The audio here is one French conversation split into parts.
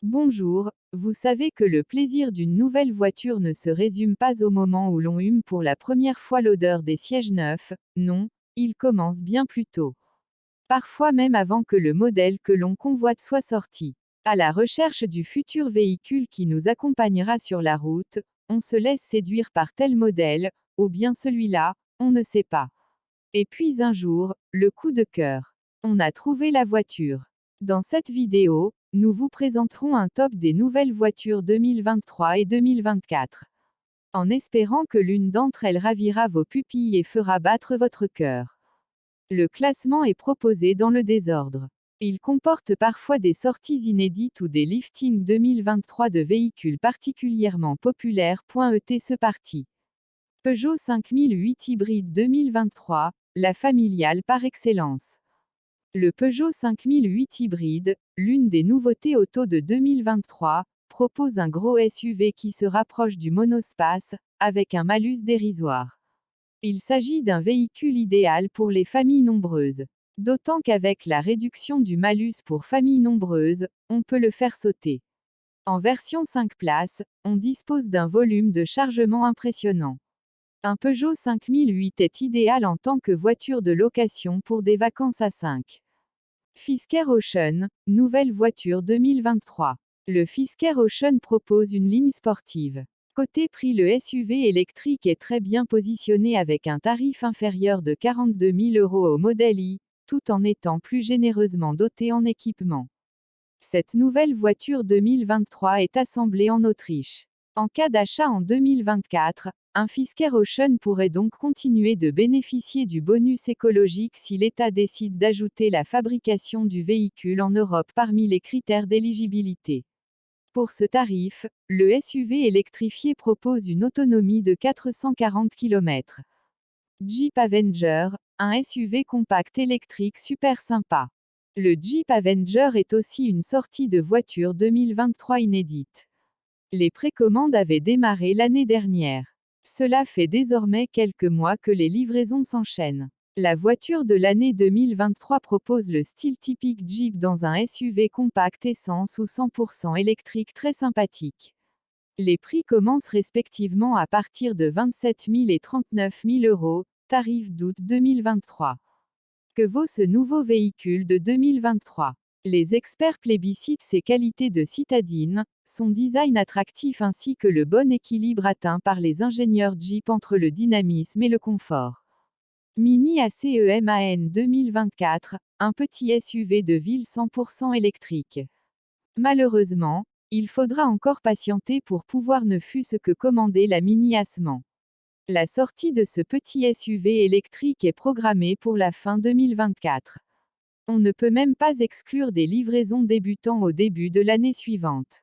Bonjour, vous savez que le plaisir d'une nouvelle voiture ne se résume pas au moment où l'on hume pour la première fois l'odeur des sièges neufs, non, il commence bien plus tôt. Parfois même avant que le modèle que l'on convoite soit sorti. À la recherche du futur véhicule qui nous accompagnera sur la route, on se laisse séduire par tel modèle, ou bien celui-là, on ne sait pas. Et puis un jour, le coup de cœur. On a trouvé la voiture. Dans cette vidéo, nous vous présenterons un top des nouvelles voitures 2023 et 2024. En espérant que l'une d'entre elles ravira vos pupilles et fera battre votre cœur. Le classement est proposé dans le désordre. Il comporte parfois des sorties inédites ou des liftings 2023 de véhicules particulièrement populaires. C'est parti. Peugeot 5008 hybride 2023, la familiale par excellence. Le Peugeot 5008 hybride, l'une des nouveautés auto de 2023, propose un gros SUV qui se rapproche du monospace, avec un malus dérisoire. Il s'agit d'un véhicule idéal pour les familles nombreuses. D'autant qu'avec la réduction du malus pour familles nombreuses, on peut le faire sauter. En version 5 places, on dispose d'un volume de chargement impressionnant. Un Peugeot 5008 est idéal en tant que voiture de location pour des vacances à 5. Fisker Ocean, nouvelle voiture 2023. Le Fisker Ocean propose une ligne sportive. Côté prix, le SUV électrique est très bien positionné avec un tarif inférieur de 42 000 € au modèle i, tout en étant plus généreusement doté en équipement. Cette nouvelle voiture 2023 est assemblée en Autriche. En cas d'achat en 2024, un Fisker Ocean pourrait donc continuer de bénéficier du bonus écologique si l'État décide d'ajouter la fabrication du véhicule en Europe parmi les critères d'éligibilité. Pour ce tarif, le SUV électrifié propose une autonomie de 440 km. Jeep Avenger, un SUV compact électrique super sympa. Le Jeep Avenger est aussi une sortie de voiture 2023 inédite. Les précommandes avaient démarré l'année dernière. Cela fait désormais quelques mois que les livraisons s'enchaînent. La voiture de l'année 2023 propose le style typique Jeep dans un SUV compact essence ou 100% électrique très sympathique. Les prix commencent respectivement à partir de 27 000 et 39 000 €, tarif d'août 2023. Que vaut ce nouveau véhicule de 2023? Les experts plébiscitent ses qualités de citadine, son design attractif ainsi que le bon équilibre atteint par les ingénieurs Jeep entre le dynamisme et le confort. Mini ACEMAN 2024, un petit SUV de ville 100% électrique. Malheureusement, il faudra encore patienter pour pouvoir ne fût-ce que commander la Mini ACEMAN. La sortie de ce petit SUV électrique est programmée pour la fin 2024. On ne peut même pas exclure des livraisons débutant au début de l'année suivante.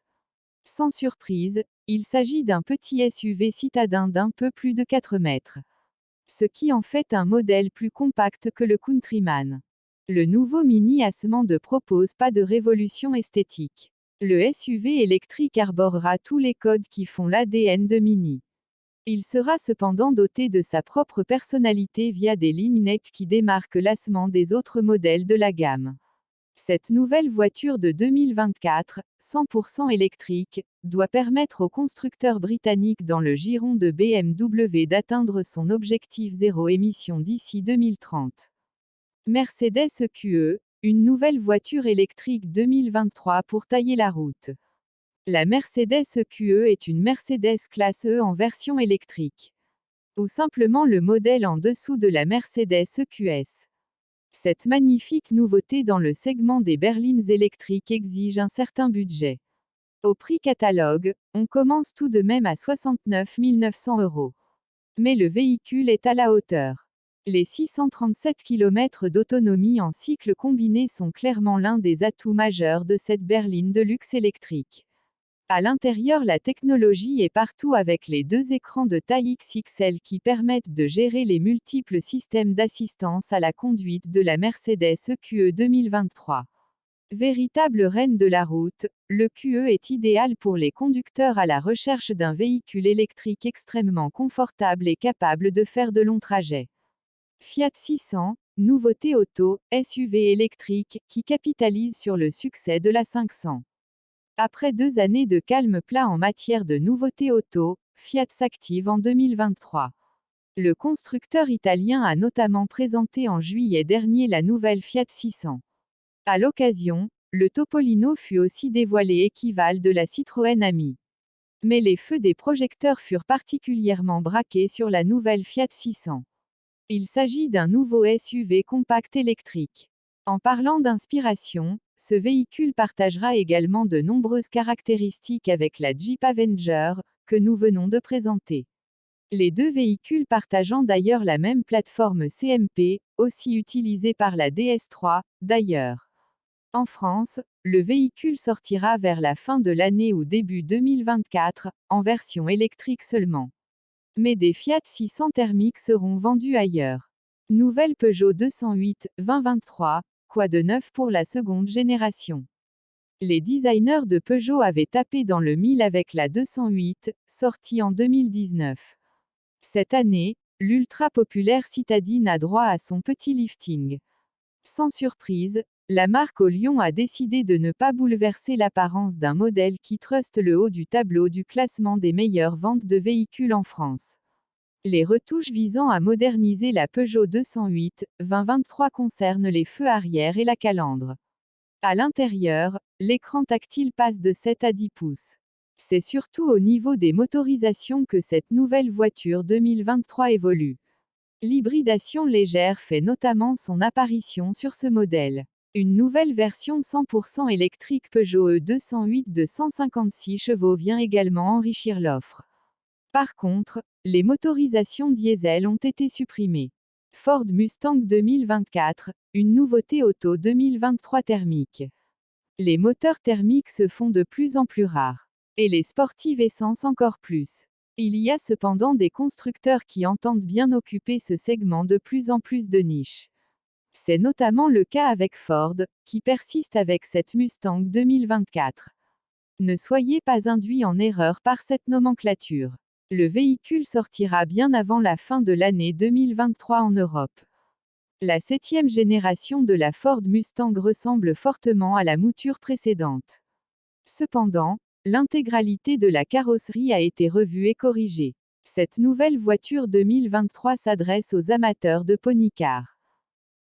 Sans surprise, il s'agit d'un petit SUV citadin d'un peu plus de 4 mètres. Ce qui en fait un modèle plus compact que le Countryman. Le nouveau Mini ACEMAN ne propose pas de révolution esthétique. Le SUV électrique arborera tous les codes qui font l'ADN de Mini. Il sera cependant doté de sa propre personnalité via des lignes nettes qui démarquent l'ACEMAN des autres modèles de la gamme. Cette nouvelle voiture de 2024, 100% électrique, doit permettre au constructeur britannique dans le giron de BMW d'atteindre son objectif zéro émission d'ici 2030. Mercedes EQE, une nouvelle voiture électrique 2023 pour tailler la route. La Mercedes EQE est une Mercedes classe E en version électrique. Ou simplement le modèle en dessous de la Mercedes EQS. Cette magnifique nouveauté dans le segment des berlines électriques exige un certain budget. Au prix catalogue, on commence tout de même à 69 900 €. Mais le véhicule est à la hauteur. Les 637 km d'autonomie en cycle combiné sont clairement l'un des atouts majeurs de cette berline de luxe électrique. À l'intérieur, la technologie est partout avec les deux écrans de taille XXL qui permettent de gérer les multiples systèmes d'assistance à la conduite de la Mercedes EQE 2023. Véritable reine de la route, le QE est idéal pour les conducteurs à la recherche d'un véhicule électrique extrêmement confortable et capable de faire de longs trajets. Fiat 600, nouveauté auto, SUV électrique, qui capitalise sur le succès de la 500. Après 2 années de calme plat en matière de nouveautés auto, Fiat s'active en 2023. Le constructeur italien a notamment présenté en juillet dernier la nouvelle Fiat 600. À l'occasion, le Topolino fut aussi dévoilé équivalent de la Citroën Ami. Mais les feux des projecteurs furent particulièrement braqués sur la nouvelle Fiat 600. Il s'agit d'un nouveau SUV compact électrique. En parlant d'inspiration, ce véhicule partagera également de nombreuses caractéristiques avec la Jeep Avenger, que nous venons de présenter. Les deux véhicules partageant d'ailleurs la même plateforme CMP, aussi utilisée par la DS3, d'ailleurs. En France, le véhicule sortira vers la fin de l'année ou début 2024, en version électrique seulement. Mais des Fiat 600 thermiques seront vendus ailleurs. Nouvelle Peugeot 208 2023, quoi de neuf pour la seconde génération? Les designers de Peugeot avaient tapé dans le mille avec la 208, sortie en 2019. Cette année, l'ultra populaire citadine a droit à son petit lifting. Sans surprise, la marque au lion a décidé de ne pas bouleverser l'apparence d'un modèle qui truste le haut du tableau du classement des meilleures ventes de véhicules en France. Les retouches visant à moderniser la Peugeot 208 2023 concernent les feux arrière et la calandre. À l'intérieur, l'écran tactile passe de 7 à 10 pouces. C'est surtout au niveau des motorisations que cette nouvelle voiture 2023 évolue. L'hybridation légère fait notamment son apparition sur ce modèle. Une nouvelle version 100% électrique Peugeot E208 de 156 chevaux vient également enrichir l'offre. Par contre, les motorisations diesel ont été supprimées. Ford Mustang 2024, une nouveauté auto 2023 thermique. Les moteurs thermiques se font de plus en plus rares. Et les sportives essence encore plus. Il y a cependant des constructeurs qui entendent bien occuper ce segment de plus en plus de niches. C'est notamment le cas avec Ford, qui persiste avec cette Mustang 2024. Ne soyez pas induits en erreur par cette nomenclature. Le véhicule sortira bien avant la fin de l'année 2023 en Europe. La 7e génération de la Ford Mustang ressemble fortement à la mouture précédente. Cependant, l'intégralité de la carrosserie a été revue et corrigée. Cette nouvelle voiture 2023 s'adresse aux amateurs de pony-cars.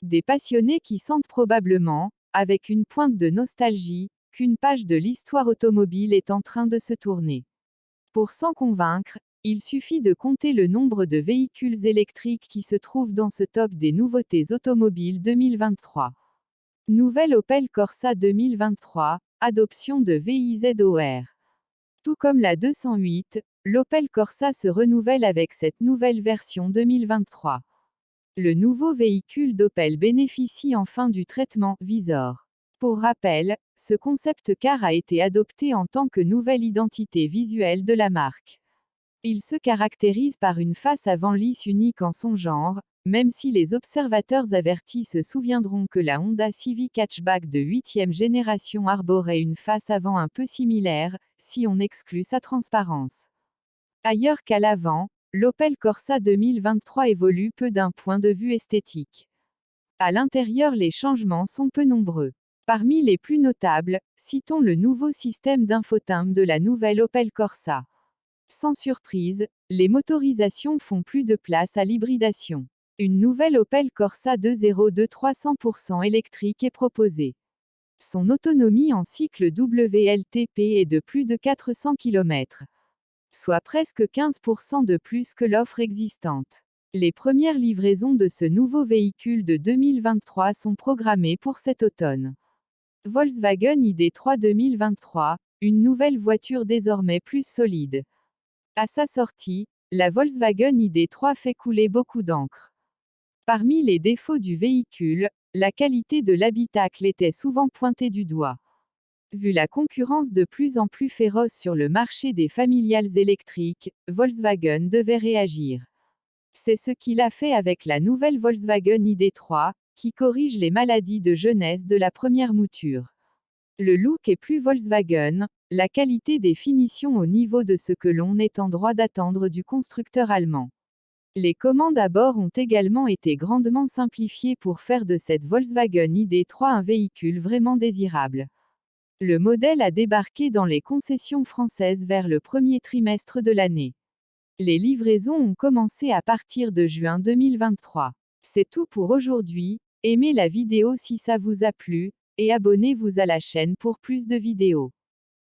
Des passionnés qui sentent probablement, avec une pointe de nostalgie, qu'une page de l'histoire automobile est en train de se tourner. Pour s'en convaincre, il suffit de compter le nombre de véhicules électriques qui se trouvent dans ce top des nouveautés automobiles 2023. Nouvelle Opel Corsa 2023, adoption de VIZOR. Tout comme la 208, l'Opel Corsa se renouvelle avec cette nouvelle version 2023. Le nouveau véhicule d'Opel bénéficie enfin du traitement Visor. Pour rappel, ce concept car a été adopté en tant que nouvelle identité visuelle de la marque. Il se caractérise par une face avant lisse unique en son genre, même si les observateurs avertis se souviendront que la Honda Civic Hatchback de 8e génération arborait une face avant un peu similaire, si on exclut sa transparence. Ailleurs qu'à l'avant, l'Opel Corsa 2023 évolue peu d'un point de vue esthétique. À l'intérieur, les changements sont peu nombreux. Parmi les plus notables, citons le nouveau système d'infotainment de la nouvelle Opel Corsa. Sans surprise, les motorisations font plus de place à l'hybridation. Une nouvelle Opel Corsa 202 300% électrique est proposée. Son autonomie en cycle WLTP est de plus de 400 km. Soit presque 15% de plus que l'offre existante. Les premières livraisons de ce nouveau véhicule de 2023 sont programmées pour cet automne. Volkswagen ID.3 2023, une nouvelle voiture désormais plus solide. À sa sortie, la Volkswagen ID.3 fait couler beaucoup d'encre. Parmi les défauts du véhicule, la qualité de l'habitacle était souvent pointée du doigt. Vu la concurrence de plus en plus féroce sur le marché des familiales électriques, Volkswagen devait réagir. C'est ce qu'il a fait avec la nouvelle Volkswagen ID.3, qui corrige les maladies de jeunesse de la première mouture. Le look est plus Volkswagen, la qualité des finitions au niveau de ce que l'on est en droit d'attendre du constructeur allemand. Les commandes à bord ont également été grandement simplifiées pour faire de cette Volkswagen ID.3 un véhicule vraiment désirable. Le modèle a débarqué dans les concessions françaises vers le premier trimestre de l'année. Les livraisons ont commencé à partir de juin 2023. C'est tout pour aujourd'hui, aimez la vidéo si ça vous a plu, et abonnez-vous à la chaîne pour plus de vidéos.